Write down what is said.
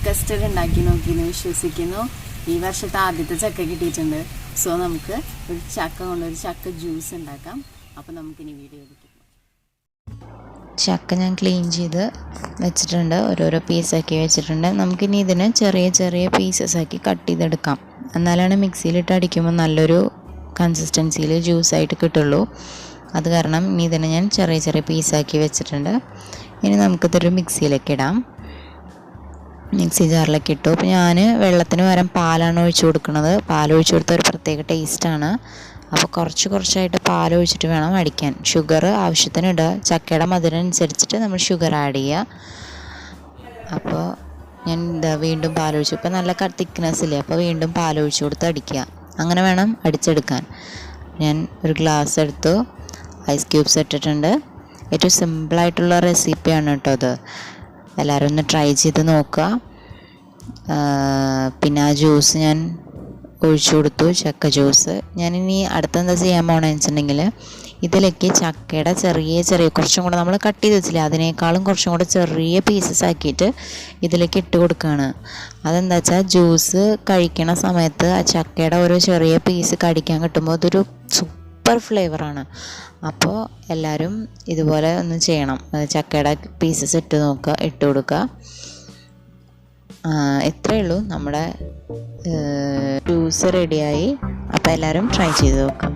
Custard ഉണ്ടാക്കി നോക്കിയെന്ന് വിശ്വസിക്കുന്നു. ഈ വർഷത്തെ ആദ്യത്തെ ചക്ക കിട്ടിയിട്ടുണ്ട്. സോ നമുക്ക് ഒരു ചക്ക കൊണ്ടൊരു ചക്ക ജ്യൂസ് ഉണ്ടാക്കാം. അപ്പോൾ നമുക്കിനി വീഡിയോ എടുക്കാം. ചക്ക ഞാൻ ക്ലീൻ ചെയ്ത് വെച്ചിട്ടുണ്ട്, ഓരോരോ പീസാക്കി വെച്ചിട്ടുണ്ട്. നമുക്കിനി ഇതിനെ ചെറിയ ചെറിയ പീസസാക്കി കട്ട് ചെയ്തെടുക്കാം. എന്നാലാണ് മിക്സിയിലിട്ട് അടിക്കുമ്പോൾ നല്ലൊരു കൺസിസ്റ്റൻസിയിൽ ജ്യൂസായിട്ട് കിട്ടുള്ളൂ. അത് കാരണം ഇനി ഇതിനെ ഞാൻ ചെറിയ ചെറിയ പീസാക്കി വെച്ചിട്ടുണ്ട്. ഇനി നമുക്കിതൊരു മിക്സിയിലേക്ക് ഇടാം. മിക്സി ജാറിലേക്ക് ഇട്ടു. അപ്പോൾ ഞാൻ വെള്ളത്തിന് പകരം പാലാണ് ഒഴിച്ചു കൊടുക്കുന്നത്. പാലൊഴിച്ചു കൊടുത്ത ഒരു പ്രത്യേക ടേസ്റ്റാണ്. അപ്പോൾ കുറച്ചായിട്ട് പാലൊഴിച്ചിട്ട് വേണം അടിക്കാൻ. ഷുഗർ ആവശ്യത്തിന് ഇടുക. ചക്കയുടെ മധുരം അനുസരിച്ചിട്ട് നമ്മൾ ഷുഗർ ആഡ് ചെയ്യുക. അപ്പോൾ ഞാൻ വീണ്ടും പാലൊഴിച്ചു. ഇപ്പോൾ നല്ല തിക്നെസ് ഇല്ലേ, അപ്പോൾ വീണ്ടും പാലൊഴിച്ചു കൊടുത്ത് അടിക്കുക. അങ്ങനെ വേണം അടിച്ചെടുക്കാൻ. ഞാൻ ഒരു ഗ്ലാസ് എടുത്തു, ഐസ് ക്യൂബ്സ് ഇട്ടിട്ടുണ്ട്. ഏറ്റവും സിമ്പിളായിട്ടുള്ള റെസിപ്പിയാണ് കേട്ടോ അത്. എല്ലാവരും ഒന്ന് ട്രൈ ചെയ്ത് നോക്കുക. പിന്നെ ആ ജ്യൂസ് ഞാൻ ഒഴിച്ചു കൊടുത്തു, ചക്ക ജ്യൂസ്. ഞാനിനി അടുത്തെന്താ ചെയ്യാൻ പോകണമെന്ന് വെച്ചിട്ടുണ്ടെങ്കിൽ ഇതിലേക്ക് ചക്കയുടെ ചെറിയ കുറച്ചും കൂടെ നമ്മൾ കട്ട് ചെയ്ത് വെച്ചില്ലേ, അതിനേക്കാളും കുറച്ചും കൂടെ ചെറിയ പീസസ് ആക്കിയിട്ട് ഇതിലേക്ക് ഇട്ട് കൊടുക്കുകയാണ്. അതെന്താ വെച്ചാൽ ജ്യൂസ് കഴിക്കണ സമയത്ത് ആ ചക്കയുടെ ഓരോ ചെറിയ പീസ് കടിക്കാൻ കിട്ടുമ്പോൾ അതൊരു സൂപ്പർ ഫ്ലേവറാണ്. അപ്പോൾ എല്ലാവരും ഇതുപോലെ ഒന്ന് ചെയ്യണം. ചക്കയുടെ പീസസ് ഇട്ട് കൊടുക്കുക. ഇത്രയേ ഉള്ളൂ, നമ്മുടെ ജ്യൂസ് റെഡിയായി. അപ്പോൾ എല്ലാവരും ട്രൈ ചെയ്ത് നോക്കാം.